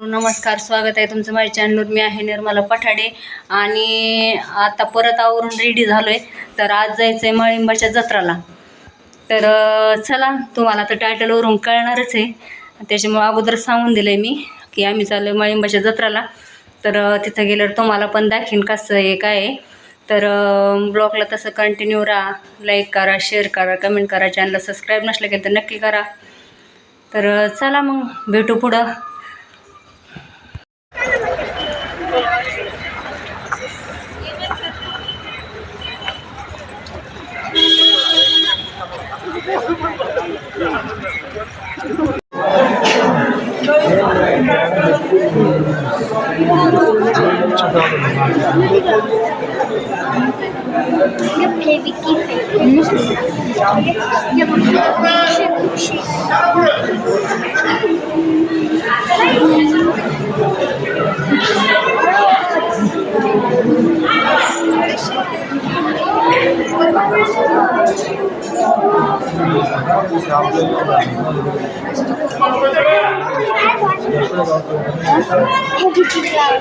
नमस्कार, स्वागत आहे तुमचं माझ्या चॅनलवर. मी आहे निर्मला पठाडे आणि आता परत आवरून रेडी झालो आहे. तर आज जायचं आहे मळिंबाच्या जत्राला. तर चला, तुम्हाला तर टायटलवरून कळणारच आहे, त्याच्यामुळे अगोदर सांगून दिलं आहे मी की आम्ही चाललो आहे मळिंबाच्या जत्राला. तर तिथं गेल्यावर तुम्हाला पण दाखवीन कसं आहे काय आहे. तर ब्लॉगला तसं कंटिन्यू राहा, लाईक करा, शेअर करा, कमेंट करा, चॅनलला सबस्क्राईब नसलं की तर नक्की करा. तर चला मग भेटू पुढं.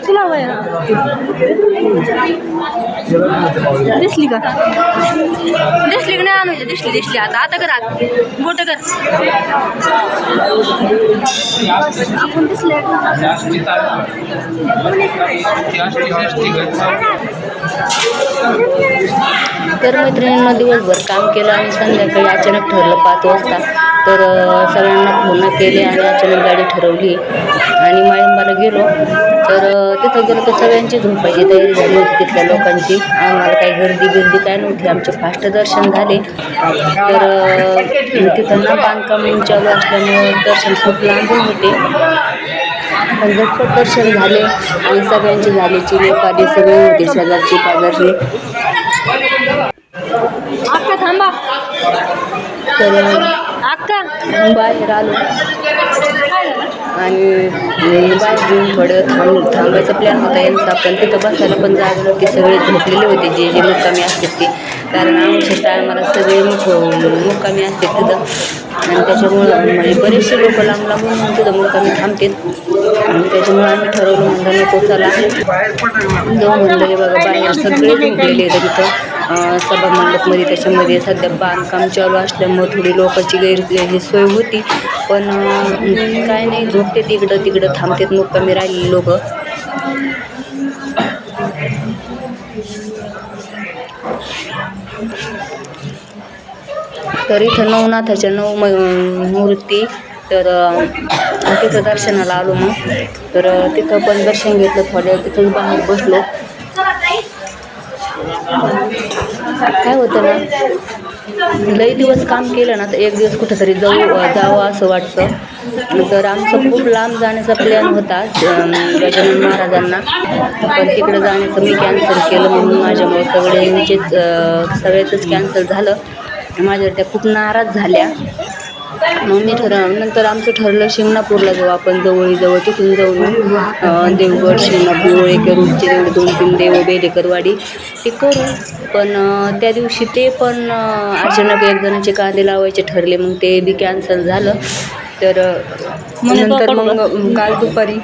तुला दिसली का? दिसली का नाही? आणूया. दिसली आता आता कर, मोठं कर. आपण दिसले तर मैत्रिणींना दिवसभर काम केलं आणि संध्याकाळी अचानक ठरलं 5 वाजता. तर सगळ्यांना फोन केले आणि अचानक गाडी ठरवली आणि मळिंबाला गेलो. तर तिथं गेलो तर सगळ्यांची झोपायची तयारी झाली होती तिथल्या लोकांची. आम्हाला काही गर्दी काय नव्हती, आमचे फास्ट दर्शन झाले. तर तिथं ना बांधकाम चालू असल्यामुळे दर्शन खूप लांबून होते, पण झटपट दर्शन झाले आणि सगळ्यांची झालीची लेपादी सगळे होते, शेजारची पाजारची. अक्का थांबा. तर अक्का बाहेर आलो आणि बाहेर घेऊन थोडं थांबायचा प्लॅन होता यांचा, पण तिथं बसायला पण जागा नव्हती. सगळे झोपलेले होते जे मुक्कामी असतात ते, कारण आमच्या टायमाला सगळे मुक्कामी असतात तिथं. आणि त्याच्यामुळं म्हणजे बरेचसे लोक लांब लांबून तिथं मुक्कामी थांबतात आणि त्याच्यामुळे आम्ही ठरवलं, म्हणलं नको चला जाऊ. म्हणलं बघा बाहेर सगळे झोपलेले आहेत तिथं सभा मंडपमध्ये. त्याच्यामध्ये सध्या बांधकाम चालू असल्यामुळे थोडी लोकांची गैरही सोय होती, पण काय नाही, झोपते तिकडं थांबतात मुक्कामी राहिलेली लोक. तर इथं नवनाथाच्या 9 मूर्ती. तर तिथं दर्शनाला आलो मग. तर तिथं पण दर्शन घेतलं, थोड्या तिथंच बाहेर बसलो. काय होतं ना, लई दिवस काम केलं ना तर एक दिवस कुठंतरी जावं असं वाटतं. तर आमचं खूप लांब जाण्याचा प्लॅन होता गजानन महाराजांना, पण तिकडं जाण्याचं मी कॅन्सल केलं. म्हणून माझ्यामुळे सगळ्याचंच कॅन्सल झालं. माझ्यावर त्या खूप नाराज झाल्या. मग मी नंतर आमचं ठरलं शिंगणापूरला जाऊ आपण, जवळ तिथून जाऊन देवगड, शिंगणापूर, एका रूटचे तेवढे 2-3 देव, बेलेकरवाडी ते करू. पण त्या दिवशी ते पण अचानक एक जणांचे कांदे लावायचे ठरले, मग ते बी कॅन्सल झालं. तर नंतर मग काल दुपारी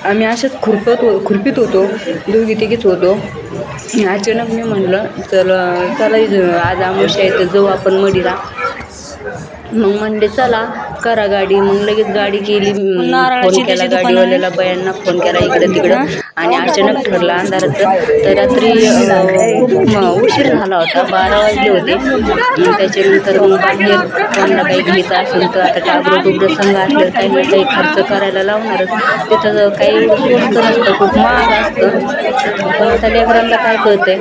आम्ही अशाच खुरपीत होतो, 2-3 होतो. अचानक मी म्हणलं चला आज अमावस्या आहे तर जाऊ आपण मढीला. मग म्हणले चला करा गाडी. मग लगेच गाडी केली, फोन केला गाडीवाल्याला, बायांना फोन केला इकडं तिकडं आणि अचानक ठरलं अंधाराचं. तर रात्री खूप उशीर झाला होता, 12 वाजले होते. त्याच्यानंतर मग बाहेर कोणाला काही घ्यायचं असेल तर आता टाबरं संघ असलं काही ना काही खर्च करायला लावणारच. तिथं काही एवढं स्वस्त नसतं, खूप महाग असतं. पण आता लेकरांना काय कळतंय,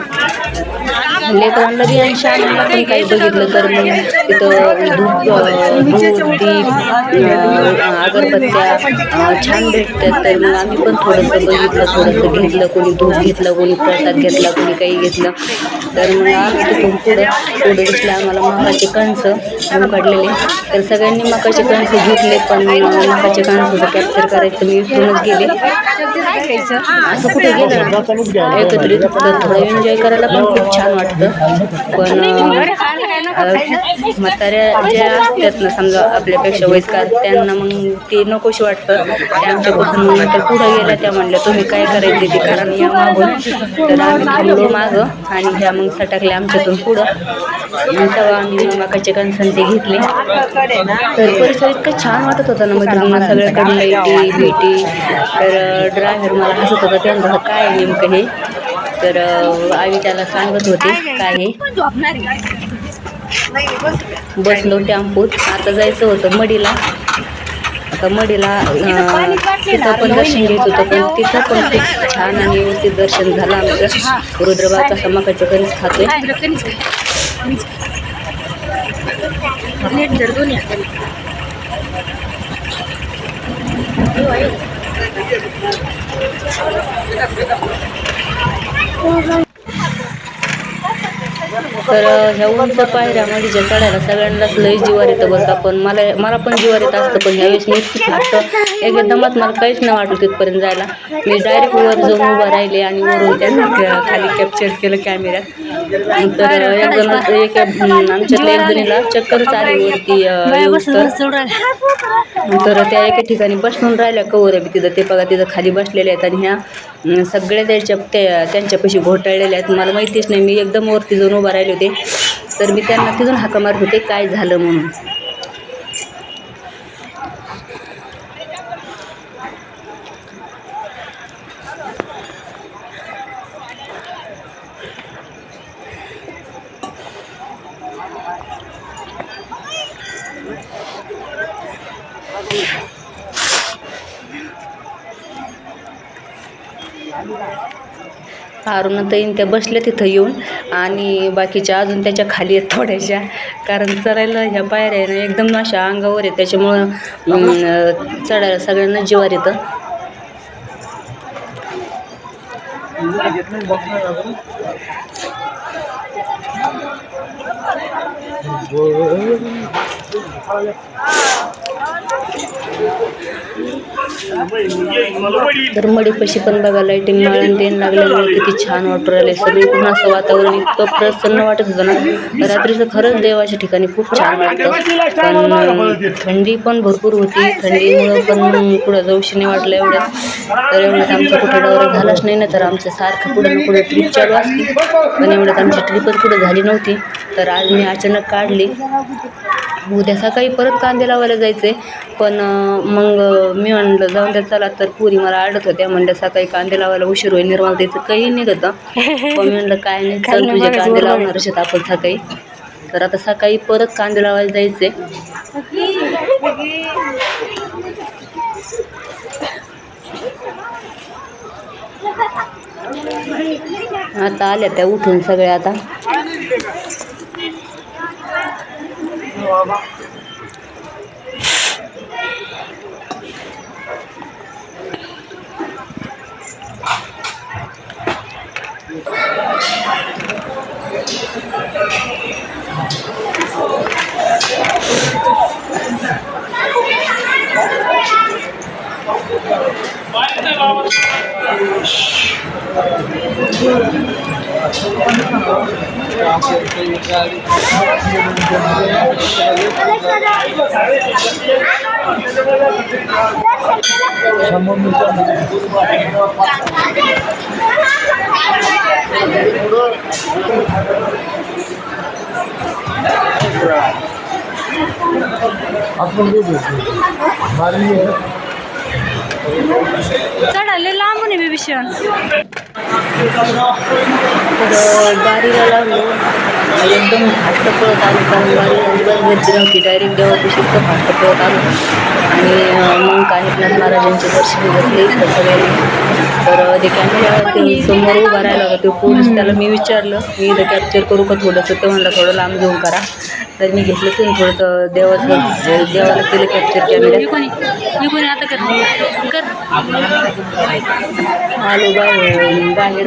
लेकरांना बी आणि शाळांना पण काही बघितलं तर मग तिथं दूध, दीप, अगरबत्त्या छान भेटतात. तर मग आम्ही पण थोडंसं बघितलं, थोडंसं घेतलं. कोणी दूध घेतलं, कोणी प्रसाद घेतला, कोणी काही घेतलं. तर मग आम्ही तिथून पुढं दिसलं आम्हाला मकाचे कणस उकडलेले. तर सगळ्यांनी मकाचे कणस घेतले, पण मकाचे कणस कॅप्चर करायचं मी विसरूनच गेले. असं कुठे गेलं ना एकत्रित थोडं एन्जॉय करायला पण खूप छान वाटतं. पण म्हाताऱ्या ज्या असतात ना समजा आपल्यापेक्षा वयस्कर त्यांना मग ते नकोशी वाटतं. त्या आमच्यापासून मग नंतर पुढं गेल्या. त्या म्हणल्या तुम्ही काय करायचे ते कारण या मागून. तर आम्ही थांबलो मागं आणि ह्या मग सटकल्या आमच्यातून पुढं. तेव्हा आम्ही मकाचे कणसं ते घेतले. तर परिसर इतकं छान वाटत होता ना मैत्रिणींना सगळ्याकडे लाईटी भेटी. तर ड्रायव्हर मला हसत होता. ते म्हणत काय आहे नेमकं हे. तर आम्ही त्याला सांगत होते काय हे. बसलो टेम्पोत. आता जायचं होतं मडीला. आता मडीला तिथं पण दर्शन घेत होतं पण तिथं पण खूप छान आणि व्यवस्थित दर्शन झालं आमचं. रुद्रबाग कसा मकाचं कणीस खातोय. तर ह्या उंच पायऱ्या मडीच्या चढायला सगळ्यांनाच लय जीवार येतं बरं का. पण मला पण जीवार येत असतं. पण ह्यावेळेस मी इतकी फास्ट एकदमच मला काहीच नाही वाटलं तिथपर्यंत जायला. मी डायरेक्ट वर जाऊन उभा राहिले आणि वरून त्यांना खाली कॅप्चर केलं कॅमेऱ्यात. तर एकदमच आमच्यातल्या एक जणीला चक्करच आली वरती तर त्या एका ठिकाणी बसून राहिल्या कवर बी तिथं. ते बघा तिथं खाली बसलेल्या आहेत आणि ह्या सगळ्या त्यांच्यापाशी घोटाळलेल्या आहेत. मला माहितीच नाही. मी एकदम वरती जाऊन उभा राहिले होते. तर मी त्यांना तिथून हाका मारत होते काय झालं म्हणून. अरुणाताईन त्या बसल्या तिथं येऊन आणि बाकीच्या अजून त्याच्या खाली आहेत थोड्याशा. कारण चढायला ह्या पायऱ्या ना एकदम अशा अंगावर आहेत. त्याच्यामुळं चढायला सगळ्यांना जीवार येतं. तर मडीपाशी पण बघा लाईटिंग माळण देण लागल्यामुळे किती छान वाटू राहिले. सगळीकडून असं वातावरण इतकं प्रसन्न वाटत होतं ना. रात्रीचं खरंच देवाच्या ठिकाणी खूप छान वाटतं. पण थंडी पण भरपूर होती. थंडीमुळं पण पुढं जाऊशी नाही वाटलं एवढ्यात. तर एवढ्यात आमचा कुठं दौरा झालाच नाही ना. तर आमचं सारखं पुढं ना पुढं ट्रिप चालू असते. पण एवढ्यात आमची ट्रिपच पुढं झाली नव्हती. तर आज मी अचानक काढली. उद्या सकाळी परत कांदे लावायला जायचे. पण मग मी म्हणलं जाऊन द्या चला. तर पुरी मला आडत होत्या. म्हणलं सकाळी कांदे लावायला उशीर होईल. निर्मला द्यायचं काही निघतं. पण मी म्हणलं काय नाही चल तुझे कांदे लावणारच आहेत आपण सकाळी. तर आता सकाळी परत कांदे लावायला जायचे. आता आल्या त्या उठून सगळ्या आता. चढाले लांबून आहे भीषण. तर बारीला लागलो एकदम फास्ट पळत आलो. कारण बारी अजिबात घरची नव्हती. डायरेक्ट देवापाशी इतकं फास्ट पळत आलो. आणि मग कानिफनाथ महाराजांचे दर्शन घेतले इथं सगळ्यांनी. तर ते कॅमेरा समोर उभा राहिला होता तो पोलीस. त्याला मी विचारलं मी इथं कॅप्चर करू का थोडंसं. तर म्हणलं थोडं लांब जाऊन करा. तर मी घेतलं तुम्ही थोडंसं देवाला केलं कॅप्चर कॅमेऱ्यात. आलो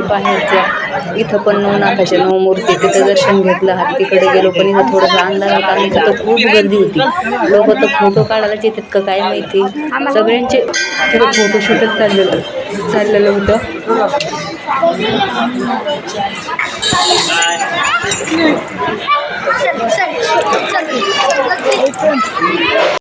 बाहेरच्या इथं पण नवनाथाच्या 9 मूर्ती. तिथं दर्शन घेतलं. हत्तीकडे गेलो पण इथं थोडंसं अंधार होता आणि तिथं खूप गर्दी होती. लोक तर फोटो काढायलाच येतात का काय माहिती. सगळ्यांचे तिथं फोटोशूटच चाललेलं होतं. चल चल चल चल